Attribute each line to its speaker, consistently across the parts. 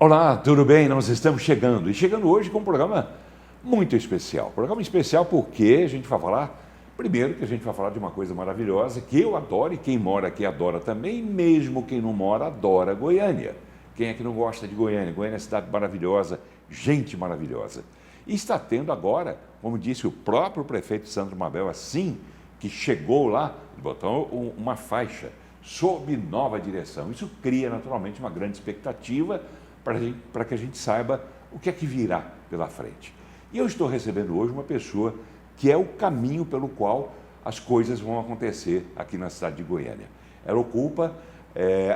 Speaker 1: Olá, tudo bem? Nós estamos chegando e chegando hoje com um programa muito especial. Programa especial porque a gente vai falar, primeiro que a gente vai falar de uma coisa maravilhosa que eu adoro e quem mora aqui adora também, mesmo quem não mora adora Goiânia. Quem é que não gosta de Goiânia? Goiânia é uma cidade maravilhosa, gente maravilhosa. E está tendo agora, como disse o próprio prefeito Sandro Mabel, assim que chegou lá, botou uma faixa sob nova direção. Isso cria naturalmente uma grande expectativa para que a gente saiba o que é que virá pela frente. E eu estou recebendo hoje uma pessoa que é o caminho pelo qual as coisas vão acontecer aqui na cidade de Goiânia. Ela ocupa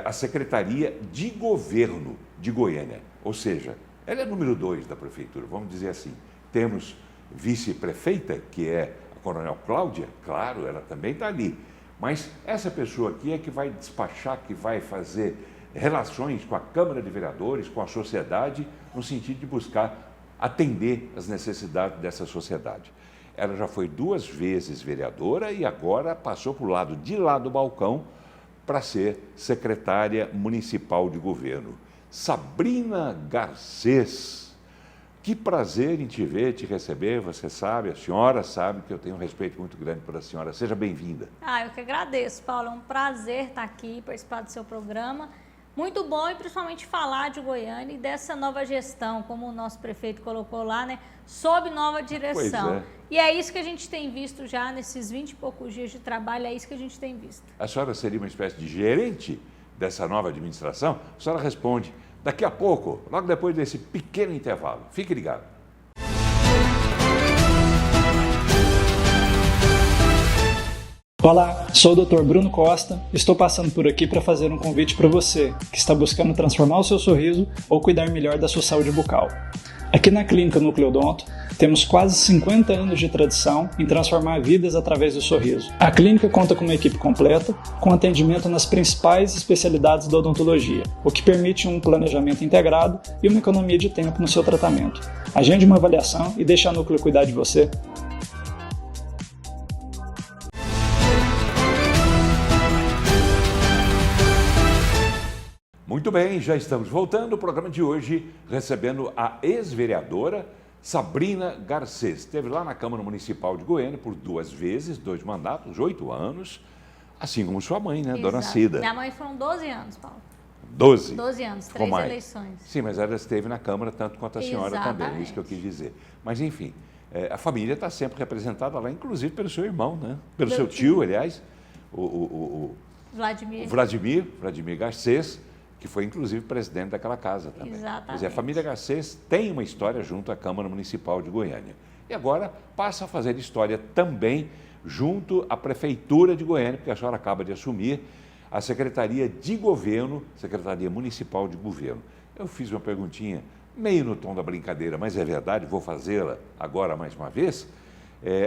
Speaker 1: a Secretaria de Governo de Goiânia, ou seja, ela é número 2 da prefeitura, vamos dizer assim. Temos vice-prefeita, que é a Coronel Cláudia, claro, ela também está ali. Mas essa pessoa aqui é que vai despachar, que vai fazer relações com a Câmara de Vereadores, com a sociedade, no sentido de buscar atender as necessidades dessa sociedade. Ela já foi 2 vezes vereadora e agora passou para o lado de lá do balcão para ser secretária municipal de governo. Sabrina Garcês, que prazer em te ver, te receber, você sabe, a senhora sabe que eu tenho um respeito muito grande pela senhora. Seja bem-vinda.
Speaker 2: Eu que agradeço, Paulo, é um prazer estar aqui, participar do seu programa. Muito bom e principalmente falar de Goiânia e dessa nova gestão, como o nosso prefeito colocou lá, né? Sob nova direção.
Speaker 1: Pois é.
Speaker 2: E é isso que a gente tem visto já nesses 20 e poucos dias de trabalho, é isso que a gente tem visto.
Speaker 1: A senhora seria uma espécie de gerente dessa nova administração? A senhora responde daqui a pouco, logo depois desse pequeno intervalo. Fique ligado.
Speaker 3: Olá, sou o Dr. Bruno Costa. Estou passando por aqui para fazer um convite para você que está buscando transformar o seu sorriso ou cuidar melhor da sua saúde bucal. Aqui na Clínica Nucleodonto, temos quase 50 anos de tradição em transformar vidas através do sorriso. A clínica conta com uma equipe completa, com atendimento nas principais especialidades da odontologia, o que permite um planejamento integrado e uma economia de tempo no seu tratamento. Agende uma avaliação e deixe a Núcleo cuidar de você.
Speaker 1: Muito bem, já estamos voltando. O programa de hoje recebendo a ex-vereadora Sabrina Garcês. Esteve lá na Câmara Municipal de Goiânia por 2 vezes, 2 mandatos, 8 anos, assim como sua mãe, né,
Speaker 2: Exato.
Speaker 1: Dona Cida?
Speaker 2: Minha mãe foram 12 anos, Paulo.
Speaker 1: 12?
Speaker 2: 12 anos,
Speaker 1: Ficou
Speaker 2: 3
Speaker 1: mais.
Speaker 2: eleições.
Speaker 1: Sim, mas ela esteve na Câmara tanto quanto a senhora também, é isso que eu quis dizer. Mas, enfim, a família está sempre representada lá, inclusive pelo seu irmão, né? Pelo seu tio, aliás, o Vladimir Garcês, que foi inclusive presidente daquela casa também.
Speaker 2: Exatamente.
Speaker 1: Quer dizer, a família Garcês tem uma história junto à Câmara Municipal de Goiânia. E agora passa a fazer história também junto à Prefeitura de Goiânia, porque a senhora acaba de assumir a Secretaria de Governo, Secretaria Municipal de Governo. Eu fiz uma perguntinha meio no tom da brincadeira, mas é verdade, vou fazê-la agora mais uma vez.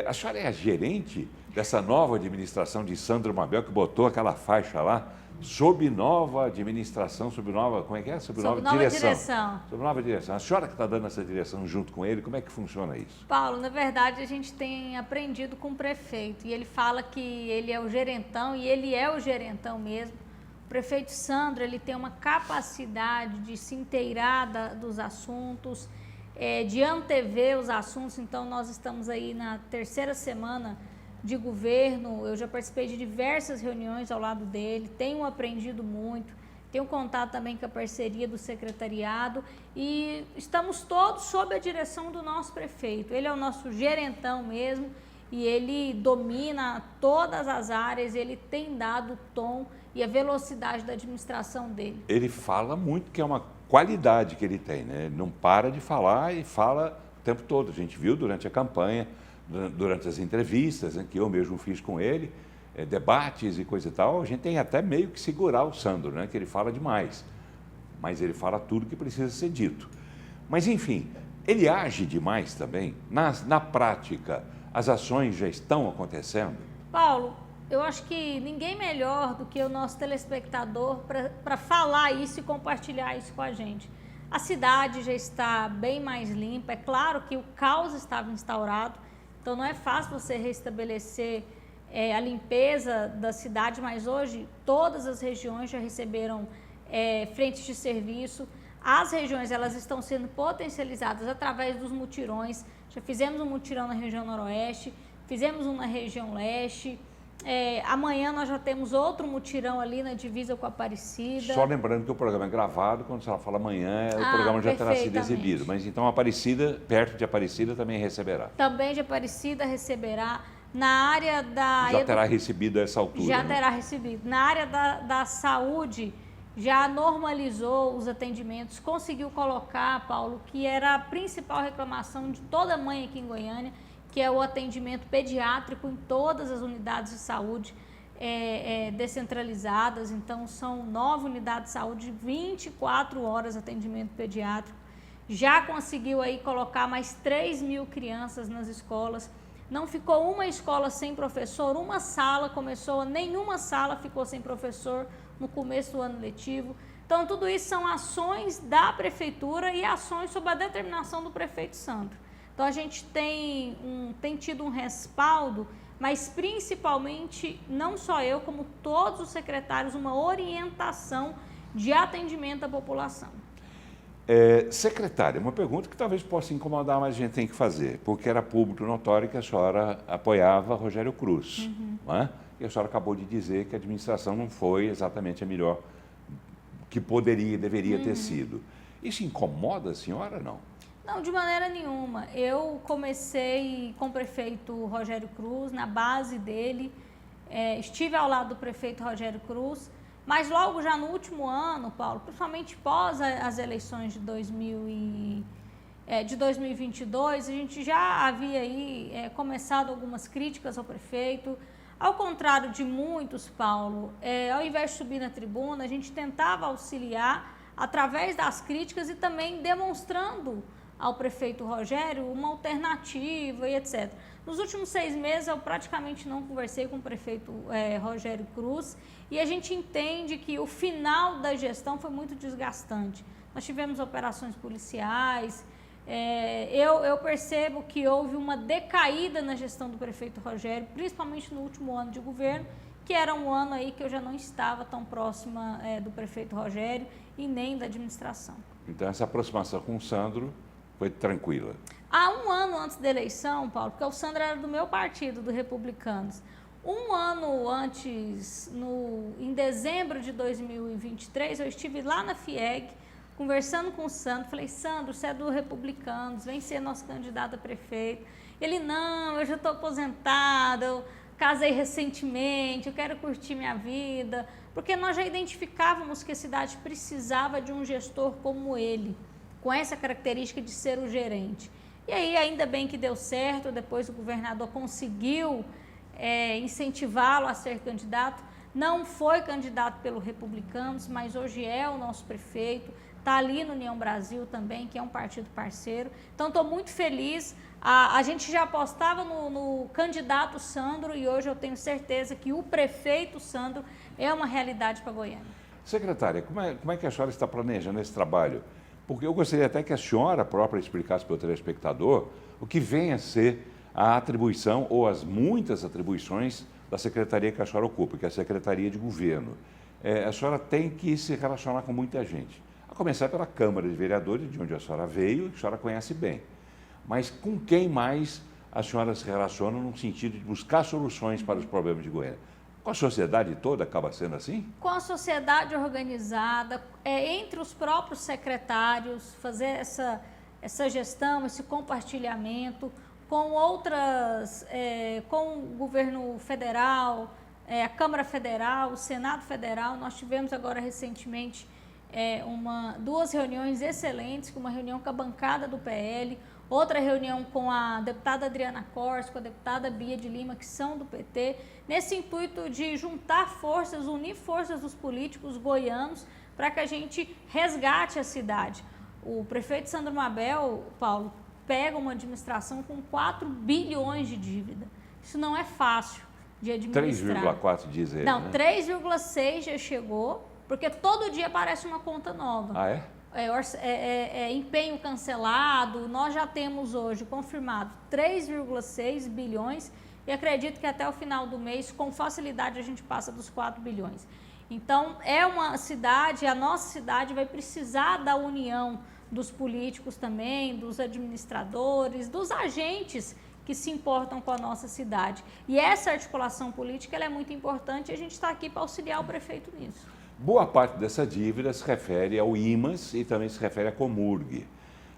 Speaker 1: A senhora é a gerente dessa nova administração de Sandro Mabel, que botou aquela faixa lá, sob nova administração, sob nova, como é que é? Sob nova direção. Sob nova direção. A senhora que está dando essa direção junto com ele, como é que funciona isso?
Speaker 2: Paulo, na verdade a gente tem aprendido com o prefeito e ele fala que ele é o gerentão e ele é o gerentão mesmo. O prefeito Sandro, ele tem uma capacidade de se inteirar dos assuntos, de antever os assuntos, então nós estamos aí na 3ª semana de governo, eu já participei de diversas reuniões ao lado dele, tenho aprendido muito, tenho contato também com a parceria do secretariado e estamos todos sob a direção do nosso prefeito. Ele é o nosso gerentão mesmo e ele domina todas as áreas, ele tem dado o tom e a velocidade da administração dele.
Speaker 1: Ele fala muito, que é uma qualidade que ele tem, né? Ele não para de falar e fala o tempo todo. A gente viu durante a campanha, durante as entrevistas, né, que eu mesmo fiz com ele, debates e coisa e tal, a gente tem até meio que segurar o Sandro, né, que ele fala demais, mas ele fala tudo que precisa ser dito. Mas, enfim, ele age demais também. Na prática, as ações já estão acontecendo?
Speaker 2: Paulo, eu acho que ninguém melhor do que o nosso telespectador para falar isso e compartilhar isso com a gente. A cidade já está bem mais limpa, é claro que o caos estava instaurado, então não é fácil você restabelecer a limpeza da cidade, mas hoje todas as regiões já receberam frentes de serviço. As regiões, elas estão sendo potencializadas através dos mutirões. Já fizemos um mutirão na região noroeste, fizemos um na região leste. Amanhã nós já temos outro mutirão ali na divisa com a Aparecida.
Speaker 1: Só lembrando que o programa é gravado, quando você fala amanhã, o programa já terá sido exibido. Mas então Aparecida, perto de Aparecida, também receberá.
Speaker 2: Também de Aparecida receberá. Na área da...
Speaker 1: Já terá recebido a essa altura.
Speaker 2: Já terá recebido. Na área da saúde, já normalizou os atendimentos, conseguiu colocar, Paulo, que era a principal reclamação de toda mãe aqui em Goiânia, que é o atendimento pediátrico em todas as unidades de saúde descentralizadas. Então, são 9 unidades de saúde, 24 horas de atendimento pediátrico. Já conseguiu aí colocar mais 3.000 crianças nas escolas. Não ficou uma escola sem professor, uma sala começou, nenhuma sala ficou sem professor no começo do ano letivo. Então, tudo isso são ações da prefeitura e ações sob a determinação do prefeito Sandro. Então, a gente tem tido um respaldo, mas principalmente, não só eu, como todos os secretários, uma orientação de atendimento à população.
Speaker 1: Secretária, uma pergunta que talvez possa incomodar, mas a gente tem que fazer, porque era público notório que a senhora apoiava Rogério Cruz, não é? E a senhora acabou de dizer que a administração não foi exatamente a melhor que deveria ter sido. Isso incomoda a senhora, não?
Speaker 2: Não, de maneira nenhuma. Eu comecei com o prefeito Rogério Cruz, na base dele, estive ao lado do prefeito Rogério Cruz, mas logo já no último ano, Paulo, principalmente pós as eleições de 2022, a gente já havia aí começado algumas críticas ao prefeito. Ao contrário de muitos, Paulo, ao invés de subir na tribuna, a gente tentava auxiliar através das críticas e também demonstrando ao prefeito Rogério uma alternativa e etc. Nos últimos 6 meses eu praticamente não conversei com o prefeito Rogério Cruz e a gente entende que o final da gestão foi muito desgastante. Nós tivemos operações policiais, eu percebo que houve uma decaída na gestão do prefeito Rogério, principalmente no último ano de governo, que era um ano aí que eu já não estava tão próxima do prefeito Rogério e nem da administração.
Speaker 1: Então essa aproximação com o Sandro foi tranquila?
Speaker 2: Há um ano antes da eleição, Paulo, porque o Sandro era do meu partido, do Republicanos. Um ano antes, em dezembro de 2023, eu estive lá na FIEG, conversando com o Sandro. Falei, Sandro, você é do Republicanos, vem ser nosso candidato a prefeito. Ele, não, eu já estou aposentado, eu casei recentemente, eu quero curtir minha vida. Porque nós já identificávamos que a cidade precisava de um gestor como ele, com essa característica de ser o gerente. E aí, ainda bem que deu certo, depois o governador conseguiu incentivá-lo a ser candidato. Não foi candidato pelo Republicanos, mas hoje é o nosso prefeito, está ali no União Brasil também, que é um partido parceiro. Então, estou muito feliz. A gente já apostava no candidato Sandro e hoje eu tenho certeza que o prefeito Sandro é uma realidade para Goiânia.
Speaker 1: Secretária, como é que a senhora está planejando esse trabalho? Porque eu gostaria até que a senhora própria explicasse para o telespectador o que vem a ser a atribuição ou as muitas atribuições da secretaria que a senhora ocupa, que é a Secretaria de Governo. A senhora tem que se relacionar com muita gente. A começar pela Câmara de Vereadores, de onde a senhora veio, e que a senhora conhece bem. Mas com quem mais a senhora se relaciona no sentido de buscar soluções para os problemas de Goiânia? Com a sociedade toda acaba sendo assim?
Speaker 2: Com a sociedade organizada, entre os próprios secretários, fazer essa gestão, esse compartilhamento, com outras, com o governo federal, a Câmara Federal, o Senado Federal. Nós tivemos agora recentemente 2 reuniões excelentes, uma reunião com a bancada do PL, outra reunião com a deputada Adriana Corse, com a deputada Bia de Lima, que são do PT, nesse intuito de juntar forças, unir forças dos políticos goianos para que a gente resgate a cidade. O prefeito Sandro Mabel, Paulo, pega uma administração com 4 bilhões de dívida. Isso não é fácil de administrar.
Speaker 1: 3,4 diz ele.
Speaker 2: Não,
Speaker 1: né?
Speaker 2: 3,6 já chegou, porque todo dia aparece uma conta nova.
Speaker 1: Ah, é?
Speaker 2: Empenho cancelado. Nós já temos hoje confirmado 3,6 bilhões e acredito que até o final do mês, com facilidade, a gente passa dos 4 bilhões. Então, é uma cidade, a nossa cidade vai precisar da união dos políticos também, dos administradores, dos agentes que se importam com a nossa cidade. E essa articulação política ela é muito importante e a gente está aqui para auxiliar o prefeito nisso.
Speaker 1: Boa parte dessa dívida se refere ao IMAS e também se refere à Comurg.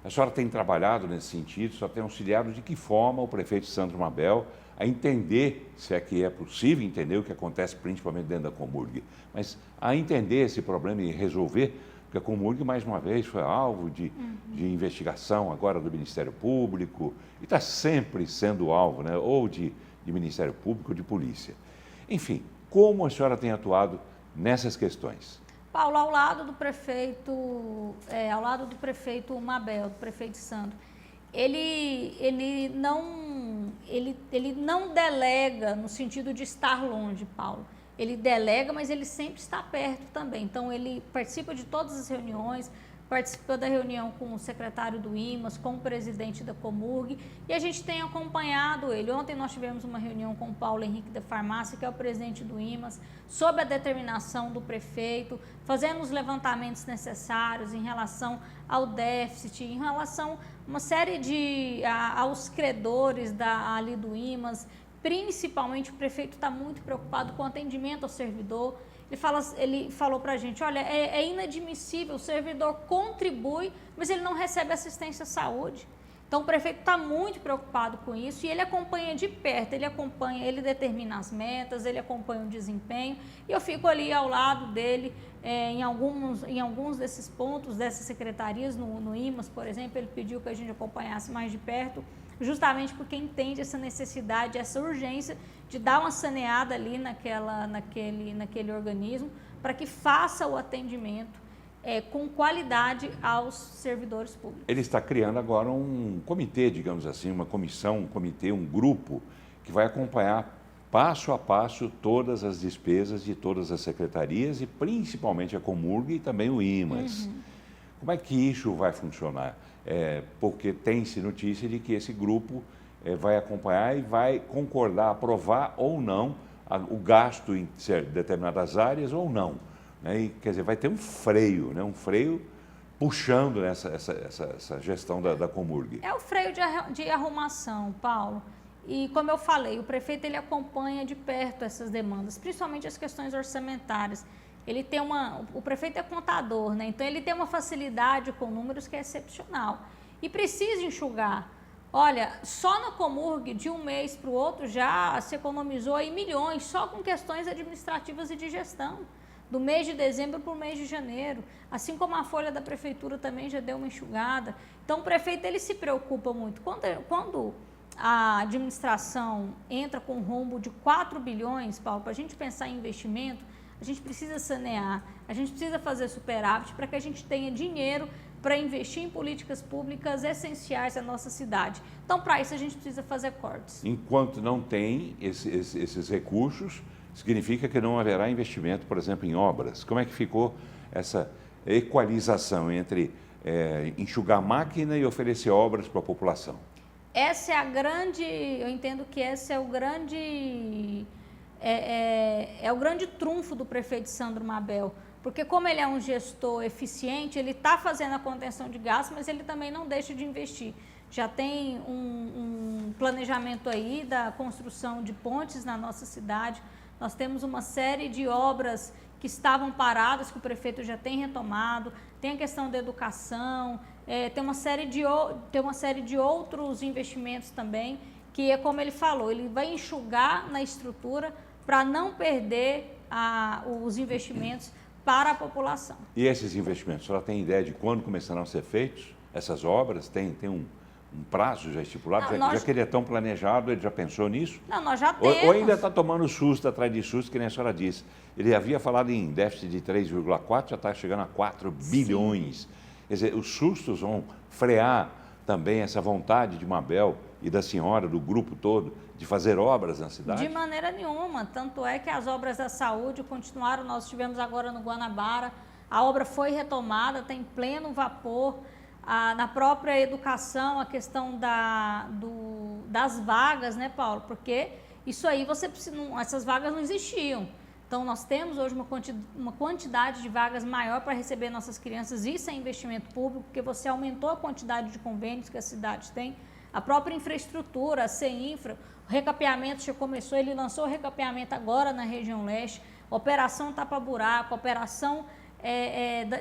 Speaker 1: A senhora tem trabalhado nesse sentido, só tem auxiliado de que forma o prefeito Sandro Mabel a entender, se é que é possível entender o que acontece principalmente dentro da Comurg, mas a entender esse problema e resolver, porque a Comurg, mais uma vez, foi alvo de investigação agora do Ministério Público e está sempre sendo alvo, né, ou de Ministério Público ou de polícia. Enfim, como a senhora tem atuado nessas questões?
Speaker 2: Paulo, ao lado do prefeito Mabel, do prefeito Sandro, ele não delega no sentido de estar longe, Paulo. Ele delega, mas ele sempre está perto também. Então, ele participa de todas as reuniões, participou da reunião com o secretário do IMAS, com o presidente da Comurg, e a gente tem acompanhado ele. Ontem nós tivemos uma reunião com o Paulo Henrique da Farmácia, que é o presidente do IMAS, sob a determinação do prefeito, fazendo os levantamentos necessários em relação ao déficit, em relação a uma série aos credores ali do IMAS. Principalmente o prefeito está muito preocupado com o atendimento ao servidor. Ele falou para a gente, olha, é inadmissível, o servidor contribui, mas ele não recebe assistência à saúde. Então o prefeito está muito preocupado com isso e ele acompanha de perto, ele determina as metas, ele acompanha o desempenho e eu fico ali ao lado dele em alguns desses pontos, dessas secretarias, no IMAS, por exemplo, ele pediu que a gente acompanhasse mais de perto, justamente porque entende essa necessidade, essa urgência de dar uma saneada ali naquele organismo para que faça o atendimento com qualidade aos servidores públicos.
Speaker 1: Ele está criando agora um comitê, digamos assim, uma comissão, um comitê, um grupo que vai acompanhar passo a passo todas as despesas de todas as secretarias e principalmente a Comurg e também o IMAS. Como é que isso vai funcionar? Porque tem-se notícia de que esse grupo vai acompanhar e vai concordar, aprovar ou não o gasto em determinadas áreas ou não. Né? E, quer dizer, vai ter um freio, né? Um freio puxando essa gestão da Comurg.
Speaker 2: É o freio de arrumação, Paulo. E como eu falei, o prefeito ele acompanha de perto essas demandas, principalmente as questões orçamentárias. O prefeito é contador, né? Então ele tem uma facilidade com números que é excepcional e precisa enxugar. Olha, só na Comurg, de um mês para o outro, já se economizou aí milhões só com questões administrativas e de gestão, do mês de dezembro para o mês de janeiro, assim como a folha da prefeitura também já deu uma enxugada. Então o prefeito ele se preocupa muito. Quando a administração entra com um rombo de 4 bilhões, Paulo, para a gente pensar em investimento, a gente precisa sanear, a gente precisa fazer superávit para que a gente tenha dinheiro para investir em políticas públicas essenciais à nossa cidade. Então, para isso, a gente precisa fazer cortes.
Speaker 1: Enquanto não tem esses recursos, significa que não haverá investimento, por exemplo, em obras. Como é que ficou essa equalização entre enxugar a máquina e oferecer obras para a população?
Speaker 2: Essa é a grande, eu entendo que esse é o grande... É o grande trunfo do prefeito Sandro Mabel, porque como ele é um gestor eficiente, ele está fazendo a contenção de gastos, mas ele também não deixa de investir. Já tem um planejamento aí da construção de pontes na nossa cidade, nós temos uma série de obras que estavam paradas, que o prefeito já tem retomado, tem a questão da educação, tem uma série de outros investimentos também, que é como ele falou, ele vai enxugar na estrutura para não perder os investimentos para a população.
Speaker 1: E esses investimentos, a senhora tem ideia de quando começarão a ser feitos essas obras? Tem um prazo já estipulado? Já que ele é tão planejado, ele já pensou nisso?
Speaker 2: Não, nós já temos.
Speaker 1: Ou ainda está tomando susto atrás de susto, que nem a senhora disse. Ele havia falado em déficit de 3,4, já está chegando a 4 bilhões. Quer dizer, os sustos vão frear também essa vontade de Mabel e da senhora, do grupo todo, de fazer obras na cidade?
Speaker 2: De maneira nenhuma, tanto é que as obras da saúde continuaram, nós estivemos agora no Guanabara, a obra foi retomada, está em pleno vapor, na própria educação, a questão das vagas, né, Paulo? Porque isso aí essas vagas não existiam. Então, nós temos hoje uma quantidade de vagas maior para receber nossas crianças. Isso é investimento público, porque você aumentou a quantidade de convênios que a cidade tem. A própria infraestrutura, a CEINFRA, o recapeamento já começou, ele lançou o recapeamento agora na região leste, operação tapa-buraco, operação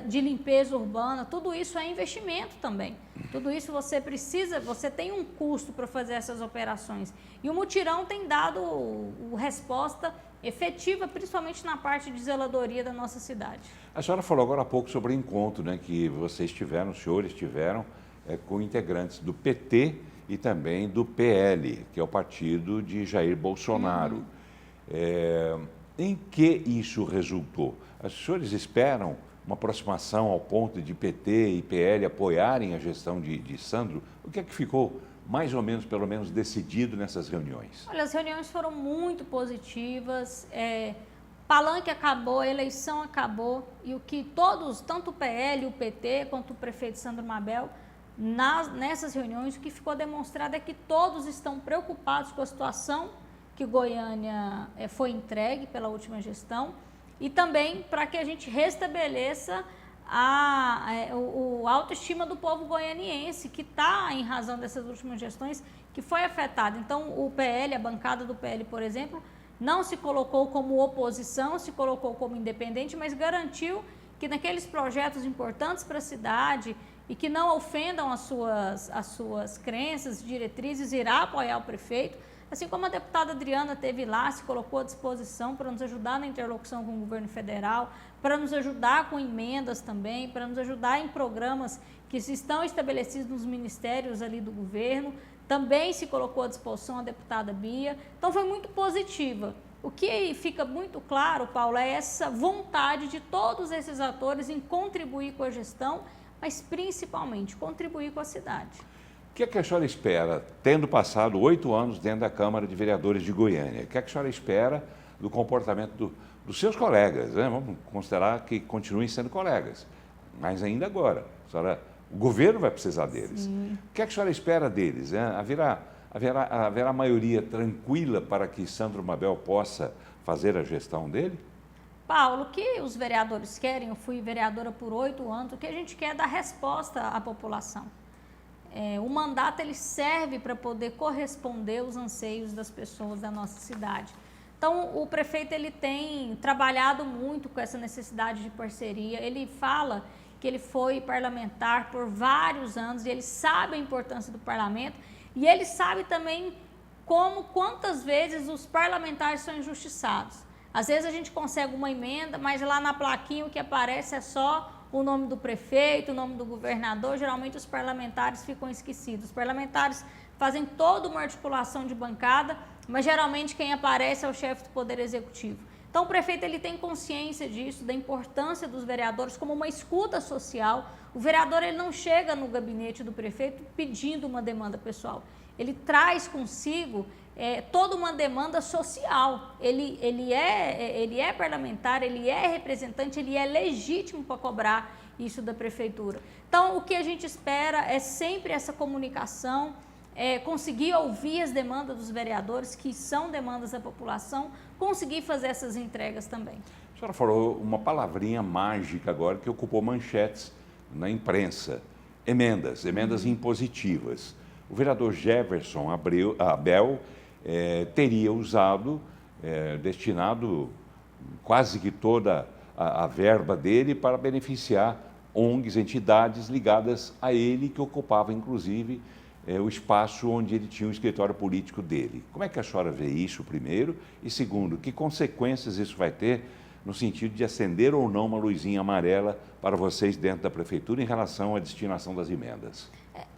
Speaker 2: de limpeza urbana, tudo isso é investimento também. Tudo isso você tem um custo para fazer essas operações. E o mutirão tem dado resposta efetiva, principalmente na parte de zeladoria da nossa cidade.
Speaker 1: A senhora falou agora há pouco sobre o encontro, né, que vocês tiveram, os senhores tiveram, com integrantes do PT e também do PL, que é o partido de Jair Bolsonaro. Em que isso resultou? Os senhores esperam uma aproximação ao ponto de PT e PL apoiarem a gestão de Sandro? O que é que ficou mais ou menos, pelo menos, decidido nessas reuniões?
Speaker 2: Olha, as reuniões foram muito positivas, palanque acabou, a eleição acabou, e o que todos, tanto o PL, o PT, quanto o prefeito Sandro Mabel, nessas reuniões, o que ficou demonstrado é que todos estão preocupados com a situação que Goiânia foi entregue pela última gestão, e também para que a gente restabeleça a autoestima do povo goianiense, que está, em razão dessas últimas gestões, que foi afetado. Então, o PL, a bancada do PL, por exemplo, não se colocou como oposição, se colocou como independente, mas garantiu que naqueles projetos importantes para a cidade e que não ofendam as suas crenças, diretrizes, irá apoiar o prefeito. Assim como a deputada Adriana esteve lá, se colocou à disposição para nos ajudar na interlocução com o governo federal, para nos ajudar com emendas também, para nos ajudar em programas que estão estabelecidos nos ministérios ali do governo. Também se colocou à disposição a deputada Bia. Então, foi muito positiva. O que fica muito claro, Paulo, é essa vontade de todos esses atores em contribuir com a gestão, mas principalmente contribuir com a cidade.
Speaker 1: O que é que a senhora espera, tendo passado 8 anos dentro da Câmara de Vereadores de Goiânia? O que é que a senhora espera do comportamento dos seus colegas? Né? Vamos considerar que continuem sendo colegas, mas ainda agora. O governo vai precisar deles. Sim. O que é que a senhora espera deles? Né? Haverá maioria tranquila para que Sandro Mabel possa fazer a gestão dele?
Speaker 2: Paulo, o que os vereadores querem, eu fui vereadora por 8 anos, o que a gente quer é dar resposta à população. O mandato ele serve para poder corresponder aos anseios das pessoas da nossa cidade. Então, o prefeito ele tem trabalhado muito com essa necessidade de parceria. Ele fala que ele foi parlamentar por vários anos e ele sabe a importância do parlamento e ele sabe também quantas vezes os parlamentares são injustiçados. Às vezes a gente consegue uma emenda, mas lá na plaquinha o que aparece é só o nome do prefeito, o nome do governador. Geralmente os parlamentares ficam esquecidos. Os parlamentares fazem toda uma articulação de bancada, mas geralmente quem aparece é o chefe do Poder Executivo. Então o prefeito ele tem consciência disso, da importância dos vereadores como uma escuta social. O vereador ele não chega no gabinete do prefeito pedindo uma demanda pessoal. Ele traz consigo toda uma demanda social. Ele é parlamentar, ele é representante, ele é legítimo para cobrar isso da prefeitura. Então, o que a gente espera é sempre essa comunicação, conseguir ouvir as demandas dos vereadores, que são demandas da população, conseguir fazer essas entregas também.
Speaker 1: A senhora falou uma palavrinha mágica agora que ocupou manchetes na imprensa. Emendas impositivas. O vereador Jefferson Abel teria usado, destinado quase que toda a verba dele para beneficiar ONGs, entidades ligadas a ele, que ocupava, inclusive, o espaço onde ele tinha o escritório político dele. Como é que a senhora vê isso, primeiro? E segundo, que consequências isso vai ter no sentido de acender ou não uma luzinha amarela para vocês dentro da prefeitura em relação à destinação das emendas?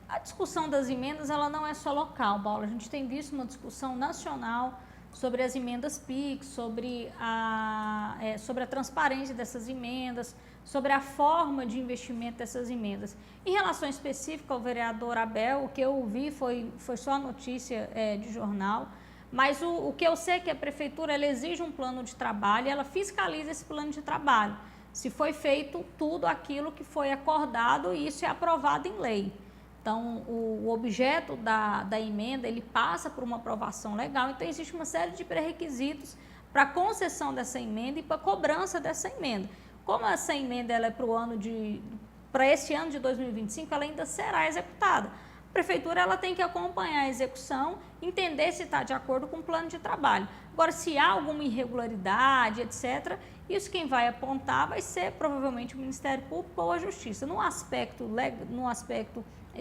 Speaker 2: A discussão das emendas ela não é só local, Paulo. A gente tem visto uma discussão nacional sobre as emendas PIX, sobre a transparência dessas emendas, sobre a forma de investimento dessas emendas. Em relação específica ao vereador Abel, o que eu ouvi foi só notícia de jornal, mas o que eu sei é que a prefeitura ela exige um plano de trabalho e ela fiscaliza esse plano de trabalho. Se foi feito tudo aquilo que foi acordado e isso é aprovado em lei. Então, o objeto da emenda, ele passa por uma aprovação legal, então existe uma série de pré-requisitos para a concessão dessa emenda e para a cobrança dessa emenda. Como essa emenda ela é para esse ano de 2025, ela ainda será executada. A prefeitura ela tem que acompanhar a execução, entender se está de acordo com o plano de trabalho. Agora, se há alguma irregularidade, etc., isso quem vai apontar vai ser provavelmente o Ministério Público ou a Justiça. No aspecto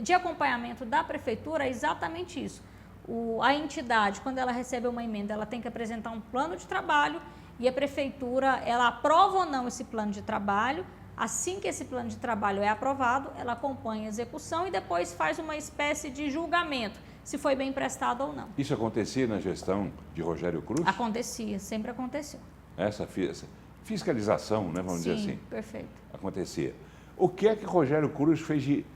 Speaker 2: de acompanhamento da prefeitura, é exatamente isso. A entidade, quando ela recebe uma emenda, ela tem que apresentar um plano de trabalho e a prefeitura, ela aprova ou não esse plano de trabalho. Assim que esse plano de trabalho é aprovado, ela acompanha a execução e depois faz uma espécie de julgamento, se foi bem prestado ou não.
Speaker 1: Isso acontecia na gestão de Rogério Cruz?
Speaker 2: Acontecia, sempre aconteceu.
Speaker 1: Essa fiscalização, né, vamos dizer assim.
Speaker 2: Perfeito.
Speaker 1: Acontecia. O que é que Rogério Cruz fez de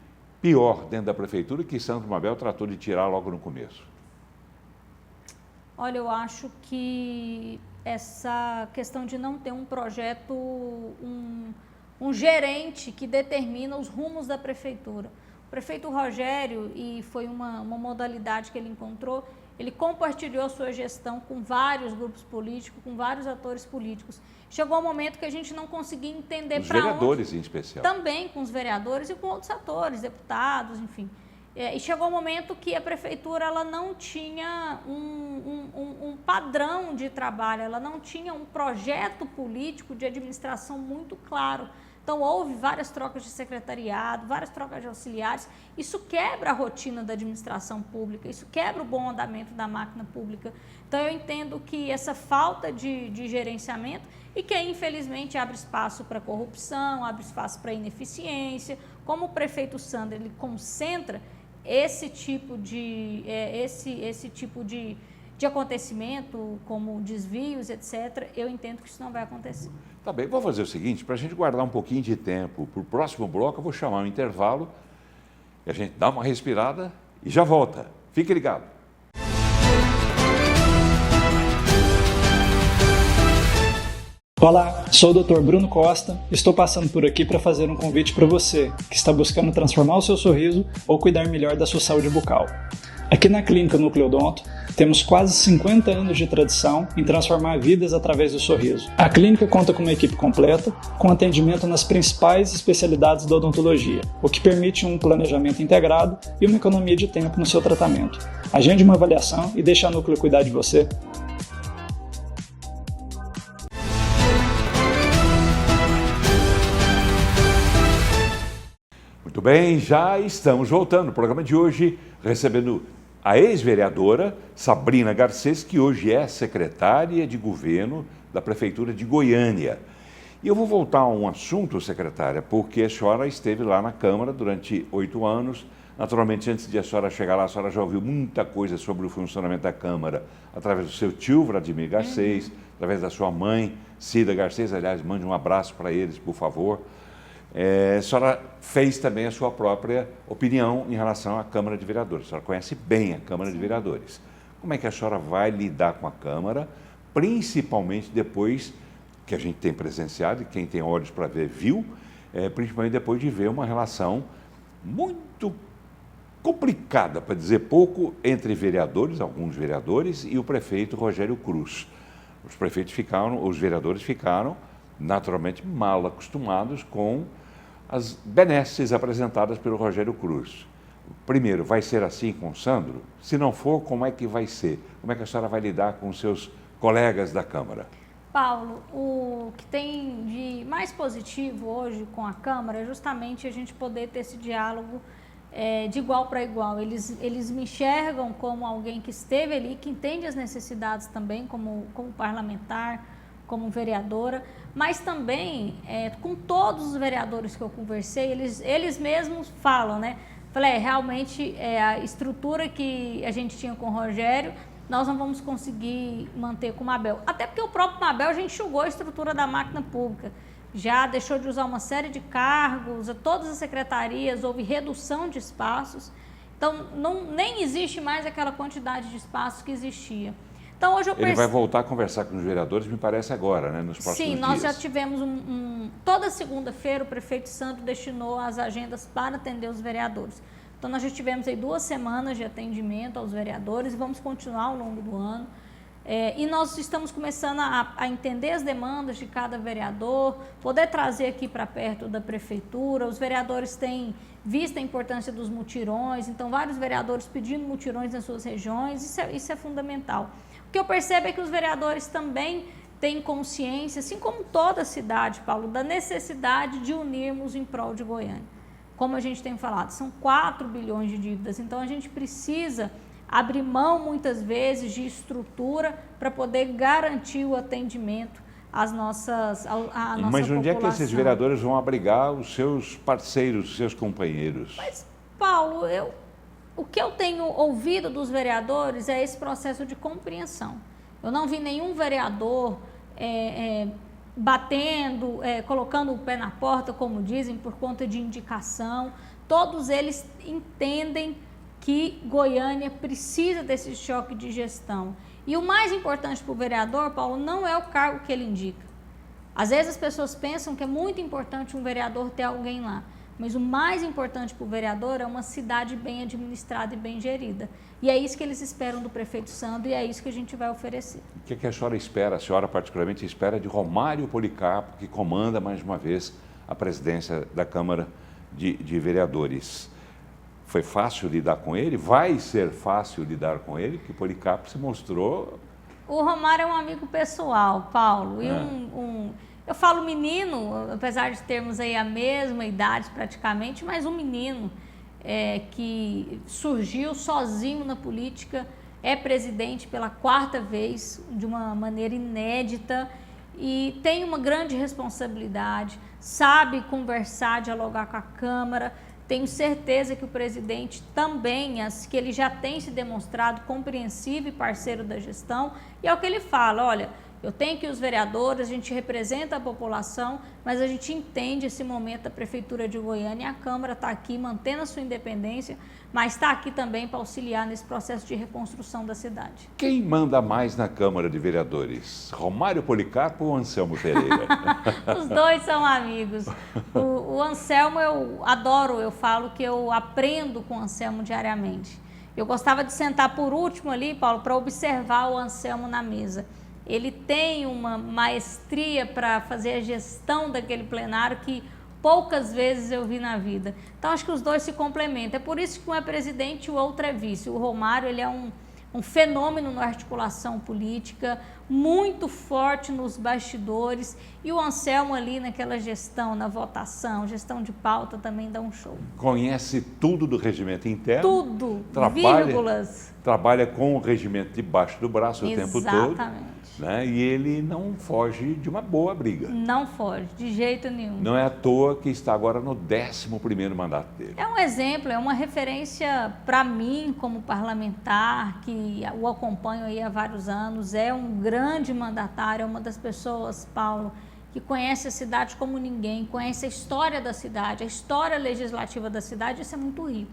Speaker 1: pior dentro da prefeitura que Sandro Mabel tratou de tirar logo no começo?
Speaker 2: Olha, eu acho que essa questão de não ter um projeto, um gerente que determina os rumos da prefeitura. O prefeito Rogério, e foi uma modalidade que ele encontrou, ele compartilhou sua gestão com vários grupos políticos, com vários atores políticos. Chegou um momento que a gente não conseguia entender para onde... Os
Speaker 1: vereadores em especial.
Speaker 2: Também com os vereadores e com outros atores, deputados, enfim. E chegou um momento que a prefeitura ela não tinha um padrão de trabalho, ela não tinha um projeto político de administração muito claro. Então, houve várias trocas de secretariado, várias trocas de auxiliares. Isso quebra a rotina da administração pública, isso quebra o bom andamento da máquina pública. Então, eu entendo que essa falta de gerenciamento e que, infelizmente, abre espaço para corrupção, abre espaço para ineficiência. Como o prefeito Sandro, ele concentra esse tipo de acontecimento, como desvios, etc., eu entendo que isso não vai acontecer.
Speaker 1: Tá bem, vou fazer o seguinte, para a gente guardar um pouquinho de tempo para o próximo bloco, eu vou chamar um intervalo e a gente dá uma respirada e já volta. Fique ligado.
Speaker 3: Olá, sou o Dr. Bruno Costa, estou passando por aqui para fazer um convite para você que está buscando transformar o seu sorriso ou cuidar melhor da sua saúde bucal. Aqui na Clínica Nucleodonto, temos quase 50 anos de tradição em transformar vidas através do sorriso. A clínica conta com uma equipe completa, com atendimento nas principais especialidades da odontologia, o que permite um planejamento integrado e uma economia de tempo no seu tratamento. Agende uma avaliação e deixe a Núcleo cuidar de você.
Speaker 1: Muito bem, já estamos voltando. No programa de hoje, recebendo a ex-vereadora Sabrina Garcês, que hoje é secretária de governo da Prefeitura de Goiânia. E eu vou voltar a um assunto, secretária, porque a senhora esteve lá na Câmara durante 8 anos. Naturalmente, antes de a senhora chegar lá, a senhora já ouviu muita coisa sobre o funcionamento da Câmara, através do seu tio, Vladimir Garcês, através da sua mãe, Cida Garcês. Aliás, mande um abraço para eles, por favor. A senhora fez também a sua própria opinião em relação à Câmara de Vereadores. A senhora conhece bem a Câmara de Vereadores. Como é que a senhora vai lidar com a Câmara, principalmente depois que a gente tem presenciado, e quem tem olhos para ver viu, principalmente depois de ver uma relação muito complicada, para dizer pouco, entre vereadores, alguns vereadores, e o prefeito Rogério Cruz. Os vereadores ficaram naturalmente mal acostumados com as benesses apresentadas pelo Rogério Cruz. Primeiro, vai ser assim com o Sandro? Se não for, como é que vai ser? Como é que a senhora vai lidar com os seus colegas da Câmara?
Speaker 2: Paulo, o que tem de mais positivo hoje com a Câmara é justamente a gente poder ter esse diálogo de igual para igual. Eles me enxergam como alguém que esteve ali, que entende as necessidades também como parlamentar, como vereadora, mas também com todos os vereadores que eu conversei, eles mesmos falam, né? Falei, realmente a estrutura que a gente tinha com o Rogério, nós não vamos conseguir manter com o Mabel. Até porque o próprio Mabel já enxugou a estrutura da máquina pública, já deixou de usar uma série de cargos, todas as secretarias, houve redução de espaços, então nem existe mais aquela quantidade de espaços que existia. Então, hoje
Speaker 1: Ele vai voltar a conversar com os vereadores, me parece agora, né, nos próximos dias.
Speaker 2: Sim, nós já tivemos toda segunda-feira o prefeito Sandro destinou as agendas para atender os vereadores. Então, nós já tivemos aí 2 semanas de atendimento aos vereadores e vamos continuar ao longo do ano. E nós estamos começando a entender as demandas de cada vereador, poder trazer aqui para perto da prefeitura. Os vereadores têm visto a importância dos mutirões, então vários vereadores pedindo mutirões nas suas regiões, isso é fundamental. O que eu percebo é que os vereadores também têm consciência, assim como toda a cidade, Paulo, da necessidade de unirmos em prol de Goiânia. Como a gente tem falado, são 4 bilhões de dívidas, então a gente precisa abrir mão muitas vezes de estrutura para poder garantir o atendimento às nossa
Speaker 1: Mas onde
Speaker 2: população.
Speaker 1: é que esses vereadores vão abrigar os seus parceiros, os seus companheiros?
Speaker 2: Mas, Paulo, o que eu tenho ouvido dos vereadores é esse processo de compreensão. Eu não vi nenhum vereador batendo, colocando o pé na porta, como dizem, por conta de indicação. Todos eles entendem que Goiânia precisa desse choque de gestão. E o mais importante para o vereador, Paulo, não é o cargo que ele indica. Às vezes as pessoas pensam que é muito importante um vereador ter alguém lá, mas o mais importante para o vereador é uma cidade bem administrada e bem gerida. E é isso que eles esperam do prefeito Sandro e é isso que a gente vai oferecer. O
Speaker 1: que a senhora espera, a senhora particularmente espera de Romário Policarpo, que comanda mais uma vez a presidência da Câmara de Vereadores? Foi fácil lidar com ele? Vai ser fácil lidar com ele? Porque Policarpo se mostrou...
Speaker 2: O Romário é um amigo pessoal, Paulo. E eu falo menino, apesar de termos aí a mesma idade praticamente, mas um menino que surgiu sozinho na política, é presidente pela 4ª vez, de uma maneira inédita, e tem uma grande responsabilidade, sabe conversar, dialogar com a Câmara. Tenho certeza que o presidente também, que ele já tem se demonstrado compreensivo e parceiro da gestão, e é o que ele fala, olha, eu tenho que os vereadores, a gente representa a população, mas a gente entende esse momento da Prefeitura de Goiânia e a Câmara está aqui mantendo a sua independência, mas está aqui também para auxiliar nesse processo de reconstrução da cidade.
Speaker 1: Quem manda mais na Câmara de Vereadores? Romário Policarpo ou Anselmo Pereira?
Speaker 2: Os dois são amigos. O Anselmo eu adoro, eu falo que eu aprendo com o Anselmo diariamente. Eu gostava de sentar por último ali, Paulo, para observar o Anselmo na mesa. Ele tem uma maestria para fazer a gestão daquele plenário que poucas vezes eu vi na vida. Então, acho que os dois se complementam. É por isso que um é presidente e o outro é vice. O Romário, ele é um fenômeno na articulação política, muito forte nos bastidores, e o Anselmo ali naquela gestão, na votação, gestão de pauta, também dá um show.
Speaker 1: Conhece tudo do regimento interno?
Speaker 2: Tudo, vírgulas.
Speaker 1: Trabalha com o regimento debaixo do braço o tempo todo.
Speaker 2: Exatamente.
Speaker 1: Né? E ele não foge de uma boa briga.
Speaker 2: Não foge, de jeito nenhum.
Speaker 1: Não é à toa que está agora no 11º mandato dele.
Speaker 2: É um exemplo, é uma referência para mim como parlamentar, que o acompanho aí há vários anos, é um grande mandatário, é uma das pessoas, Paulo, que conhece a cidade como ninguém, conhece a história da cidade, a história legislativa da cidade, isso é muito rico.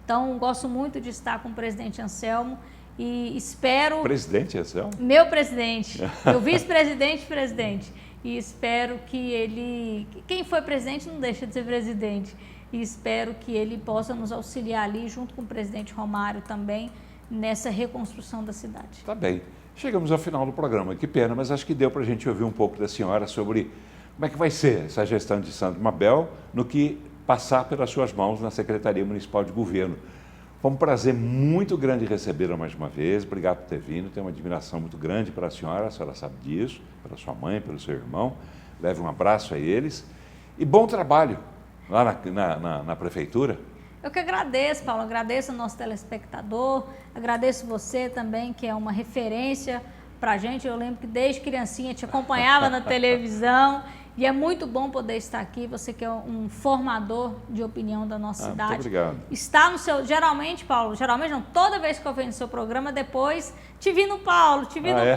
Speaker 2: Então, gosto muito de estar com o presidente Anselmo e espero...
Speaker 1: Presidente Anselmo?
Speaker 2: Meu presidente, meu vice-presidente e presidente. E espero que ele... Quem foi presidente não deixa de ser presidente. E espero que ele possa nos auxiliar ali, junto com o presidente Romário também, nessa reconstrução da cidade.
Speaker 1: Tá bem. Chegamos ao final do programa. Que pena, mas acho que deu para a gente ouvir um pouco da senhora sobre como é que vai ser essa gestão de Sandro Mabel no que passar pelas suas mãos na Secretaria Municipal de Governo. Foi um prazer muito grande recebê-la mais uma vez. Obrigado por ter vindo. Tenho uma admiração muito grande para a senhora sabe disso, pela sua mãe, pelo seu irmão. Leve um abraço a eles. E bom trabalho lá na Prefeitura.
Speaker 2: Eu que agradeço, Paulo. Agradeço ao nosso telespectador. Agradeço você também, que é uma referência para a gente. Eu lembro que desde criancinha te acompanhava na televisão. E é muito bom poder estar aqui, você que é um formador de opinião da nossa cidade.
Speaker 1: Muito obrigado.
Speaker 2: Está no seu... Geralmente, Paulo, não, toda vez que eu venho no seu programa, depois te vi no Paulo,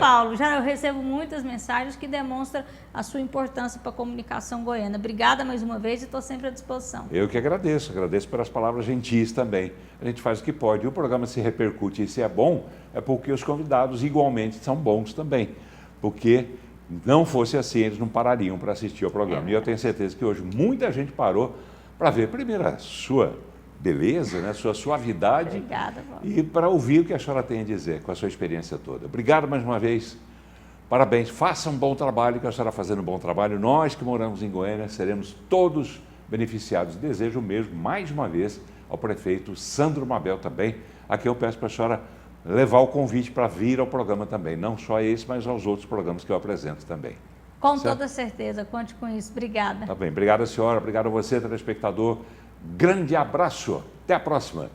Speaker 2: Paulo. Já eu recebo muitas mensagens que demonstram a sua importância para a comunicação goiana. Obrigada mais uma vez e estou sempre à disposição.
Speaker 1: Eu que agradeço pelas palavras gentis também. A gente faz o que pode. E o programa se repercute e se é bom, é porque os convidados igualmente são bons também. Porque... não fosse assim, eles não parariam para assistir ao programa. E eu tenho certeza que hoje muita gente parou para ver, primeiro, a sua beleza, né? Sua suavidade.
Speaker 2: Obrigada, vó.
Speaker 1: E para ouvir o que a senhora tem a dizer, com a sua experiência toda. Obrigado mais uma vez. Parabéns. Faça um bom trabalho, que a senhora fazendo um bom trabalho. Nós que moramos em Goiânia seremos todos beneficiados. Desejo mesmo, mais uma vez, ao prefeito Sandro Mabel também. Aqui eu peço para a senhora levar o convite para vir ao programa também. Não só esse, mas aos outros programas que eu apresento também.
Speaker 2: Com
Speaker 1: Certo?
Speaker 2: toda certeza, conte com isso. Obrigada.
Speaker 1: Tá bem. Obrigado, senhora. Obrigado a você, telespectador. Grande abraço. Até a próxima.